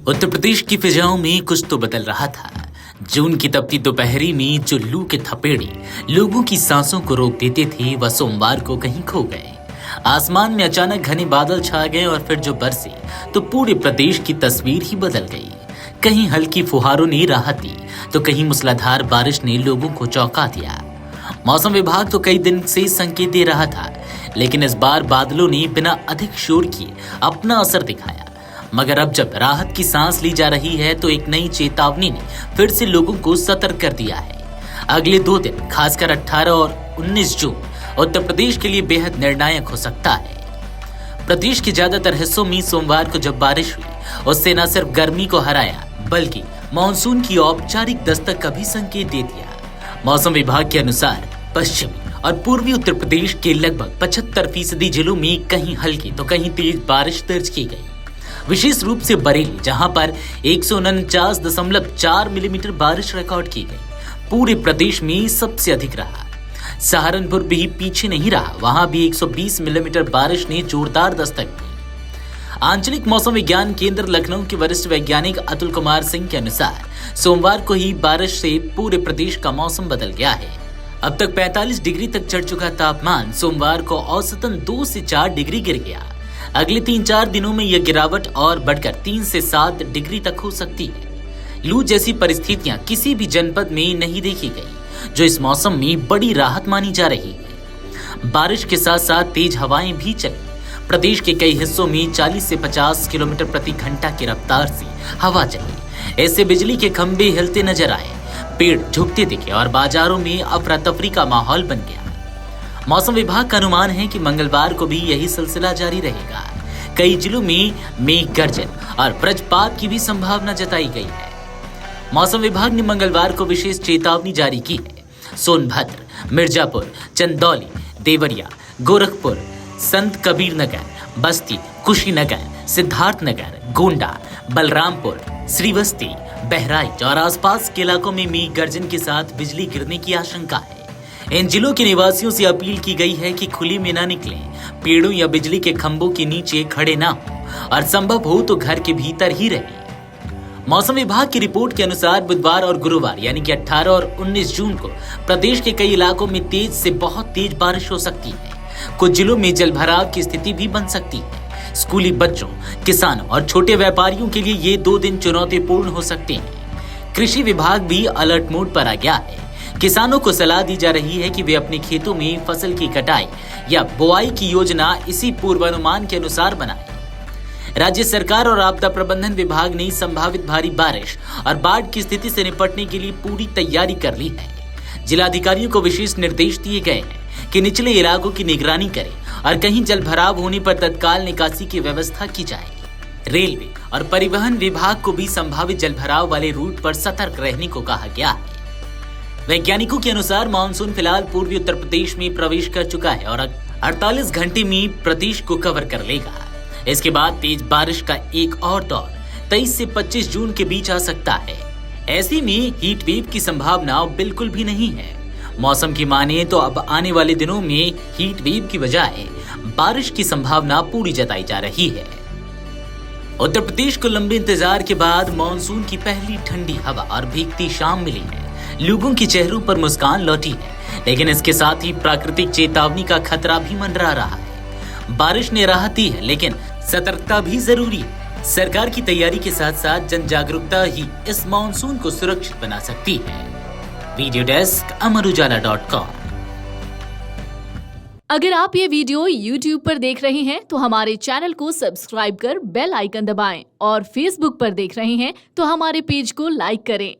उत्तर प्रदेश की फिजाओं में कुछ तो बदल रहा था। जून की तपती दोपहरी में जो लू के थपेड़े लोगों की सांसों को रोक देते थे, वह सोमवार को कहीं खो गए। आसमान में अचानक घने बादल छा गए और फिर जो बरसे तो पूरे प्रदेश की तस्वीर ही बदल गई। कहीं हल्की फुहारों ने राहत दी तो कहीं मूसलाधार बारिश ने लोगों को चौंका दिया। मौसम विभाग तो कई दिन से संकेत दे रहा था, लेकिन इस बार बादलों ने बिना अधिक शोर किए अपना असर दिखाया। मगर अब जब राहत की सांस ली जा रही है तो एक नई चेतावनी ने फिर से लोगों को सतर्क कर दिया है। अगले 2 दिन, खासकर 18 और 19 जून उत्तर प्रदेश के लिए बेहद निर्णायक हो सकता है। प्रदेश के ज्यादातर हिस्सों में सोमवार को जब बारिश हुई, उससे न सिर्फ गर्मी को हराया बल्कि मानसून की औपचारिक दस्तक का भी संकेत दे दिया। मौसम विभाग के अनुसार पश्चिमी और पूर्वी उत्तर प्रदेश के लगभग 75% जिलों में कहीं हल्की तो कहीं तेज बारिश दर्ज की गई। विशेष रूप से बरेली, जहां पर 149.4 मिलीमीटर बारिश रिकॉर्ड की गई, पूरे प्रदेश में सबसे अधिक रहा। सहारनपुर भी पीछे नहीं रहा, वहां भी 120 मिलीमीटर बारिश ने जोरदार दस्तक दी। आंचलिक मौसम विज्ञान केंद्र लखनऊ के वरिष्ठ वैज्ञानिक अतुल कुमार सिंह के अनुसार सोमवार को ही बारिश से पूरे प्रदेश का मौसम बदल गया है। अब तक 45 डिग्री तक चढ़ चुका तापमान सोमवार को औसतन 2 से 4 डिग्री गिर गया। अगले 3-4 दिनों में यह गिरावट और बढ़कर 3 से 7 डिग्री तक हो सकती है। लू जैसी परिस्थितियां किसी भी जनपद में नहीं देखी गई, जो इस मौसम में बड़ी राहत मानी जा रही है। बारिश के साथ साथ तेज हवाएं भी चली। प्रदेश के कई हिस्सों में 40 से 50 किलोमीटर प्रति घंटा की रफ्तार से हवा चली। ऐसे बिजली के खंभे हिलते नजर आए, पेड़ झुकते दिखे और बाजारों में अफरा तफरी का माहौल बन गया। मौसम विभाग का अनुमान है कि मंगलवार को भी यही सिलसिला जारी रहेगा। कई जिलों में मेघ गर्जन और वज्रपात की भी संभावना जताई गई है। मौसम विभाग ने मंगलवार को विशेष चेतावनी जारी की है। सोनभद्र, मिर्जापुर, चंदौली, देवरिया, गोरखपुर, संत कबीर नगर, बस्ती, कुशीनगर, सिद्धार्थनगर, गोंडा, बलरामपुर, श्रीवस्ती, बहराइच और आसपास के इलाकों में मेघ गर्जन के साथ बिजली गिरने की आशंका है। इन जिलों के निवासियों से अपील की गई है कि खुली में न निकलें, पेड़ों या बिजली के खंभों के नीचे खड़े ना हो और संभव हो तो घर के भीतर ही रहें। मौसम विभाग की रिपोर्ट के अनुसार बुधवार और गुरुवार यानी कि 18 और 19 जून को प्रदेश के कई इलाकों में तेज से बहुत तेज बारिश हो सकती है। कुछ जिलों में जलभराव की स्थिति भी बन सकती है। स्कूली बच्चों, किसानों और छोटे व्यापारियों के लिए ये 2 दिन चुनौतीपूर्ण हो सकते हैं। कृषि विभाग भी अलर्ट मोड पर आ गया है। किसानों को सलाह दी जा रही है कि वे अपने खेतों में फसल की कटाई या बुआई की योजना इसी पूर्वानुमान के अनुसार बनाएं। राज्य सरकार और आपदा प्रबंधन विभाग ने संभावित भारी बारिश और बाढ़ की स्थिति से निपटने के लिए पूरी तैयारी कर ली है। जिलाधिकारियों को विशेष निर्देश दिए गए हैं कि निचले इलाकों की निगरानी करें और कहीं जलभराव होने पर तत्काल निकासी की व्यवस्था की जाए। रेलवे और परिवहन विभाग को भी संभावित जलभराव वाले रूट पर सतर्क रहने को कहा गया है। वैज्ञानिकों के अनुसार मानसून फिलहाल पूर्वी उत्तर प्रदेश में प्रवेश कर चुका है और 48 घंटे में प्रदेश को कवर कर लेगा। इसके बाद तेज बारिश का एक और दौर 23 से 25 जून के बीच आ सकता है। ऐसे में हीट वेव की संभावना बिल्कुल भी नहीं है। मौसम की माने तो अब आने वाले दिनों में हीट वेव की बजाय बारिश की संभावना पूरी जताई जा रही है। उत्तर प्रदेश को लंबे इंतजार के बाद मानसून की पहली ठंडी हवा और भीगती शाम मिली है। लोगों के चेहरों पर मुस्कान लौटी है, लेकिन इसके साथ ही प्राकृतिक चेतावनी का खतरा भी मंडरा रहा है। बारिश ने राहत दी है, लेकिन सतर्कता भी जरूरी है। सरकार की तैयारी के साथ साथ जन जागरूकता ही इस मानसून को सुरक्षित बना सकती है। Video desk amarujala.com। अगर आप ये वीडियो YouTube पर देख रहे हैं तो हमारे चैनल को सब्सक्राइब कर बेल आइकन दबाएं और Facebook पर देख रहे हैं तो हमारे पेज को लाइक करें।